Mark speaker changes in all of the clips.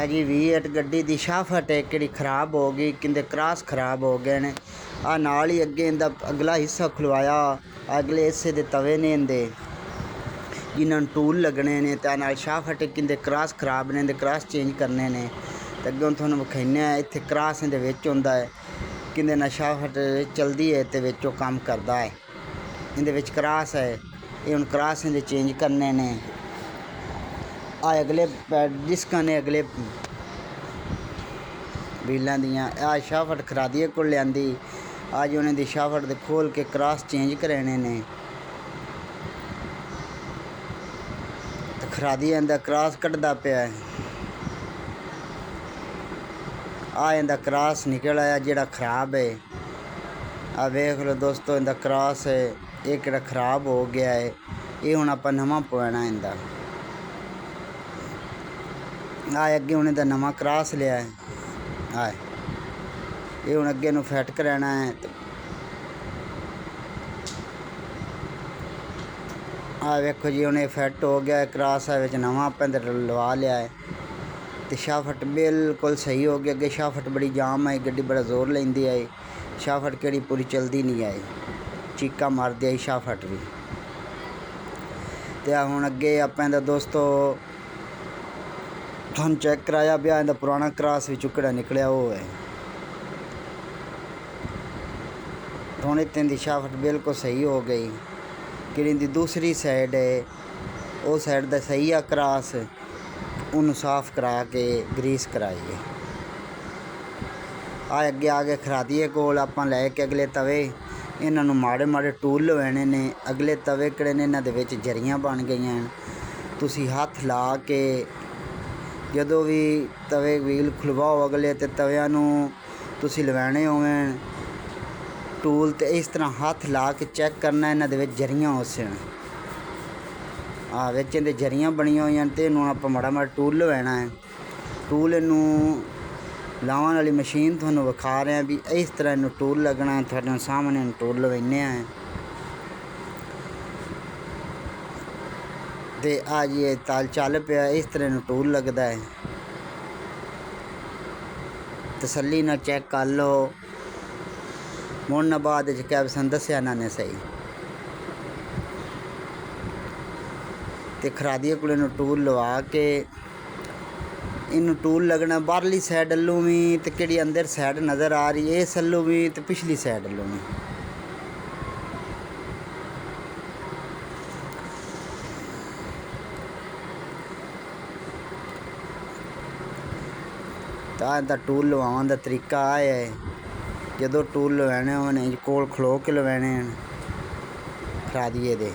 Speaker 1: है जी V8 गड्डी दी शाफट है कि खराब हो गई, किंदे क्रॉस खराब हो गए ने। आ नाल ही अगे इंदा अगला हिस्सा खुलवाया, अगले हिस्से दे तवे ने इंदे जिन्होंने टूल लगने ने, तो नाल शाफट किंदे क्रॉस खराब ने, इंदे क्रॉस चेंज करने ने। तो अगे थोड़ा विखाने इत्थे क्रॉस इंदे विच हुंदा है, किंदे ना शाफट चलदी है तो विच काम करता है। इंदे विच क्रॉस है, ये हुण क्रॉस इंदे चेंज करने ने। आ अगले डिस्कां ने अगले व्हीलां दियां। आ शाफट खरादिए को लियांदी, अज उन्हें दी शाफट दे खोल के क्रॉस चेंज कराने ने। तो खरादिए इंदा क्रॉस कटदा पिया है। आ इंदा क्रॉस निकल आया जिहड़ा खराब है। आ वेख लो दोस्तों, इंदा क्रॉस है ये किहड़ा खराब हो गया है। ये हुण आपां नवां पवाना इंदा। आ अगे उन्हें दा नवां क्रॉस लिया है। आए ये हुण अगे नूं फिट कराना है। आ वेखो जी उन्हें फिट हो गया है क्रॉस, विच नवां आपां लवा लिया है। तो शाफट बिल्कुल सही हो गया। अगे शाफट बड़ी जाम आई, गड्डी बड़ा जोर लेंदी आई। शाफट केड़ी पूरी चलदी नहीं आई, चीका मारदी आई शाफट भी। तो हुण अगे आपां दा दोस्तों तुहानूं चेक कराया भी, इंदा पुराना क्रॉस भी चुकड़ा निकलिया वो है। हुण इत्थे दी शाफट बिल्कुल सही हो गई। कि दी दूसरी साइड है, उस साइड दा सही आ क्रॉस, उन्होंने साफ करा के ग्रीस कराइए। आ अगे आ गए खरादिए कोल, आपां लैके अगले तवे इन्हां नूं माड़े माड़े टूल लवाने ने। अगले तवे किहड़े ने इन्हां दे विच जरियां बन गईयां। तुसीं हत्थ ला के जदों भी तवे व्हील खुलवाओ अगले ते तविਆਂ ਨੂੰ तुसीं लवाने होवन टूल, तो इस तरह हत्थ ला के चैक करना इन्हां दे विच जरियां होसन। विच इहदे जरियां बनियां होईयां ते इहनूं आपां माड़ा माड़ा टूल लवाना है। टूल इनू लावन वाली मशीन तुहानूं विखा रहे हैं भी इस तरह इनू टूल लगना है। तुहाडे सामने टूल लवाने हैं। तो आज ये ताल चल पिया, इस तरह इनू टूल लगता है। तसल्ली ना चेक कर लो, मुड़न बाद क्या सन दस्या इन्होंने सही। तो खरादिए को इनू टूल लवा के इनू टूल लगना बाहरली साइड अल्लू भी, तो कि अंदर साइड नज़र आ रही है इस अल्लू भी, तो पिछली साइड अल्लू भी। तो इहदा टूल लवाने का तरीका आ है। जदों टूल लवाने होने कोल खलो के लवाने खरादिए दे।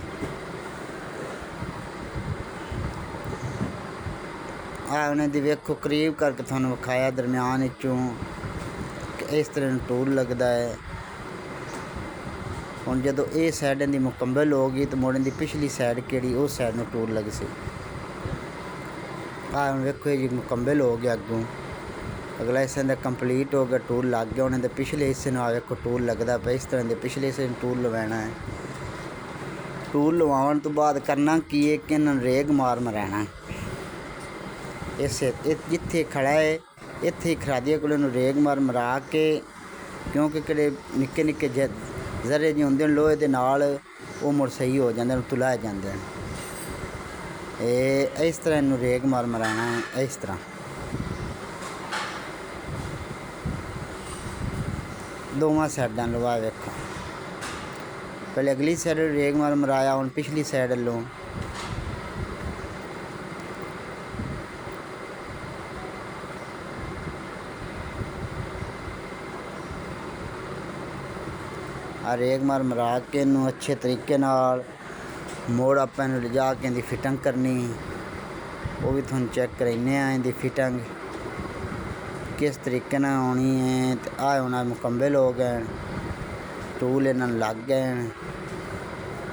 Speaker 1: उन्हें दी वेखो करीब करके थानू विखाया दरम्यान चों इस तरह टूल लगता है। हुण जदों ये साइड दी मुकम्मल हो गई तो मुड़न दी पिछली साइड केड़ी उस साइड में टूल लग सी। हुण वेखो जी मुकम्मल हो गया, अगों अगला हिस्सा इंदा कंप्लीट हो गया, टूल लग गया। उन्हें पिछले हिस्से में वेखो टूल लगता पे इस तरह के पिछले हिस्से में टूल लवाना है। टूल लवाने तो बाद करना की है कि इन्होंने रेग मार मराना इस जिथे खड़ा है इत्थे खरादिए को रेग मार मरा के, क्योंकि किहड़े निक्के निक्के जरे जी होंदे लोहे दे नाल वो मुड़ सही हो जाते तुलाए जाते हैं। इस तरह इनू रेग मार मराना है। इस तरह दोवां साइडां लवा वेखो, पहले अगली साइड रेग मार मराया, हुण पिछली साइड लो। रेग मार मरा के इनू अच्छे तरीके नाल मोड़ आपां इनू लिजा के इहदी फिटिंग करनी, वो भी तुहानूं चेक कराने इहदी फिटिंग किस तरीके नाल आनी है। तो हुण मुकम्मल हो गए, टूल इन्हां नूं लग गए,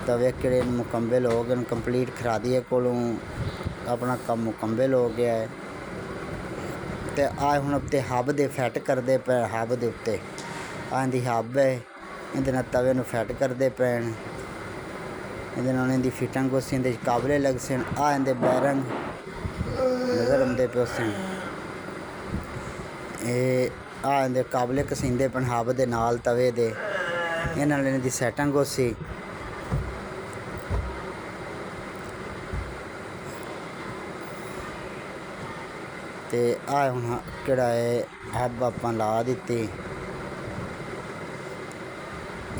Speaker 1: तवे किहड़े मुकम्मल हो गए कंप्लीट। खरादिए कोलों अपना काम मुकम्मल हो गया है। तो हुण उत्ते हब दे फिट करदे पे, हब दे उत्ते इहदी हब है, इहदे नाल तवे नूं फिट करदे पे। इहदे नाल इहदी फिटिंग उस काबले लग सन। इहदे बैरंग नज़र आते पे उस ਇਹ ਆ ਇਹਦੇ ਕਾਬਲੇ ਕਸੀਂਦੇ ਪਣ ਹੱਬ ਦੇ ਨਾਲ ਤਵੇ ਦੇ ਇਹਨਾਂ ਨਾਲ ਇਹਨਾਂ ਦੀ ਸੈਟਿੰਗ ਹੋਸੀ। ਤੇ ਆ ਹੁਣ ਕਿਹੜਾ ਹੈ ਹੱਬ ਆਪਾਂ ਲਾ ਦਿੱਤੀ,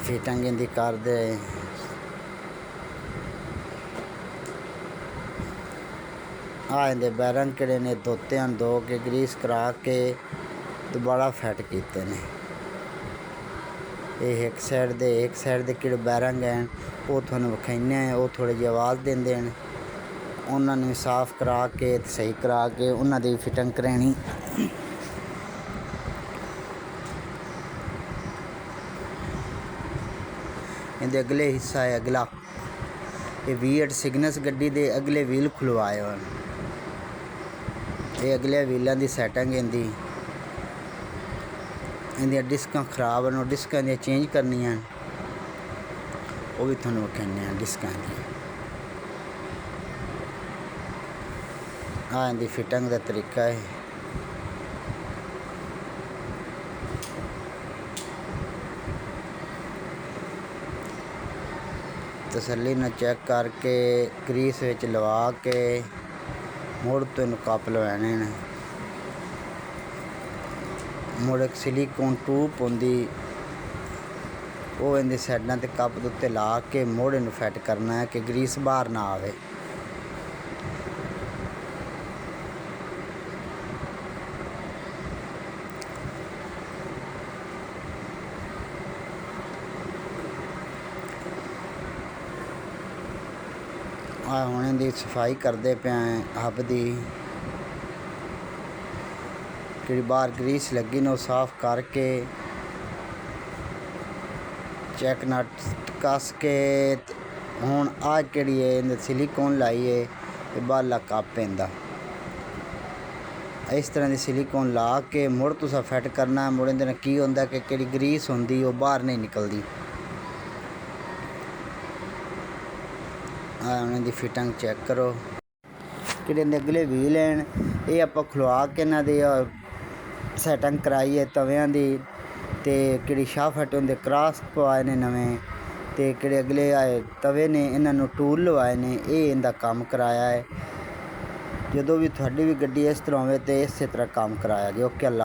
Speaker 1: ਫਿਟਿੰਗ ਇਹਦੀ ਕਰਦੇ। ਆ ਇਹਦੇ ਬੈਰੰਗ ਕਿਹੜੇ ਨੇ ਧੋਤੇ ਹਨ, ਧੋ ਕੇ ਗਰੀਸ ਕਰਾ ਕੇ ਦੁਬਾਰਾ ਫਿੱਟ ਕੀਤੇ ਨੇ। ਇਹ ਇੱਕ ਸਾਈਡ ਦੇ ਕਿਹੜੇ ਬੈਰੰਗ ਹਨ ਉਹ ਤੁਹਾਨੂੰ ਵਿਖਾਉਂਦੇ ਹਾਂ। ਉਹ ਥੋੜ੍ਹੀ ਜਿਹੀ ਆਵਾਜ਼ ਦਿੰਦੇ ਹਨ, ਉਹਨਾਂ ਨੂੰ ਸਾਫ਼ ਕਰਾ ਕੇ ਸਹੀ ਕਰਾ ਕੇ ਉਹਨਾਂ ਦੀ ਫਿਟਿੰਗ ਕਰਾਉਣੀ। ਇਹਦੇ ਅਗਲੇ ਹਿੱਸਾ ਹੈ ਅਗਲਾ, ਇਹ V8 ਸਿਗਨਸ ਗੱਡੀ ਦੇ ਅਗਲੇ ਵੀਲ ਖੁਲਵਾਏ ਹਨ। ਇਹ ਅਗਲੇ ਵੀਲਾਂ ਦੀ ਸੈਟਿੰਗ ਇਹਦੀ। ਇਹਦੀਆਂ ਡਿਸਕਾਂ ਖਰਾਬ ਹਨ, ਉਹ ਡਿਸਕਾਂ ਦੀਆਂ ਚੇਂਜ ਕਰਨੀਆਂ, ਉਹ ਵੀ ਤੁਹਾਨੂੰ ਵਿਖਾਉਂਦੇ ਹਾਂ ਡਿਸਕਾਂ ਦੀ। ਆ ਇਹਦੀ ਫਿਟਿੰਗ ਦਾ ਤਰੀਕਾ ਹੈ। ਤਸੱਲੀ ਨਾਲ ਚੈੱਕ ਕਰਕੇ ਗਰੀਸ ਵਿੱਚ ਲਵਾ ਕੇ ਮੁੜ ਤੋਂ ਇਹਨੂੰ ਕੱਪ ਲਵਾਉਣੇ ਨੇ। ਮੁੜ ਇੱਕ ਸਿਲੀਕੋਨ ਟੂਬ ਹੁੰਦੀ, ਉਹ ਇਹਦੇ ਸਾਈਡਾਂ ਤੇ ਕੱਪ ਦੇ ਉੱਤੇ ਲਾ ਕੇ ਮੁੜ ਇਹਨੂੰ ਫਿੱਟ ਕਰਨਾ ਹੈ ਕਿ ਗਰੀਸ ਬਾਹਰ ਨਾ ਆਵੇ। ਆ ਹੁਣ ਇਹਦੀ ਸਫਾਈ ਕਰਦੇ ਪਿਆ ਹੱਬ ਦੀ, ਜਿਹੜੀ ਬਾਹਰ ਗਰੀਸ ਲੱਗੀ ਨੇ ਉਹ ਸਾਫ਼ ਕਰਕੇ ਚੈੱਕ ਨਟ ਕੱਸ ਕੇ। ਹੁਣ ਆ ਕਿਹੜੀ ਹੈ ਇਹਦੇ ਸਿਲੀਕੋਨ ਲਾਈ ਹੈ, ਇਹ ਬਾਹਰਲਾ ਕੱਪ ਪੈਂਦਾ। ਇਸ ਤਰ੍ਹਾਂ ਦੀ ਸਿਲੀਕੋਨ ਲਾ ਕੇ ਮੁੜ ਤੁਸੀਂ ਫਿੱਟ ਕਰਨਾ। ਮੁੜ ਇਹਦੇ ਨਾਲ ਕੀ ਹੁੰਦਾ ਕਿ ਕਿਹੜੀ ਗਰੀਸ ਹੁੰਦੀ ਉਹ ਬਾਹਰ ਨਹੀਂ ਨਿਕਲਦੀ। ਹੁਣ ਇਹਦੀ ਫਿਟਿੰਗ ਚੈੱਕ ਕਰੋ। ਕਿਹੜੇ ਇਹਦੇ ਅਗਲੇ ਵੀਲ ਹਨ, ਇਹ ਆਪਾਂ ਖੁਲਵਾ ਕੇ ਇਹਨਾਂ ਦੀ ਸੈਟਿੰਗ ਕਰਾਈ ਹੈ ਤਵਿਆਂ ਦੀ। ਤੇ ਕਿਹੜੀ ਸ਼ਾਫਟ ਹੁੰਦੇ ਕ੍ਰਾਸ ਪਵਾਏ ਨੇ ਨਵੇਂ, ਤੇ ਕਿਹੜੇ ਅਗਲੇ ਆਏ ਤਵੇ ਨੇ ਇਹਨਾਂ ਨੂੰ ਟੂਲ ਲਵਾਏ ਨੇ। ਇਹ ਇਹਦਾ ਕੰਮ ਕਰਾਇਆ ਹੈ। ਜਦੋਂ ਵੀ ਤੁਹਾਡੀ ਵੀ ਗੱਡੀ ਇਸ ਤਰ੍ਹਾਂ ਹੋਵੇ ਤੇ ਇਸੇ ਤਰ੍ਹਾਂ ਕੰਮ ਕਰਾਇਆ ਜੀ। ਓਕੇ, ਅੱਲਾ।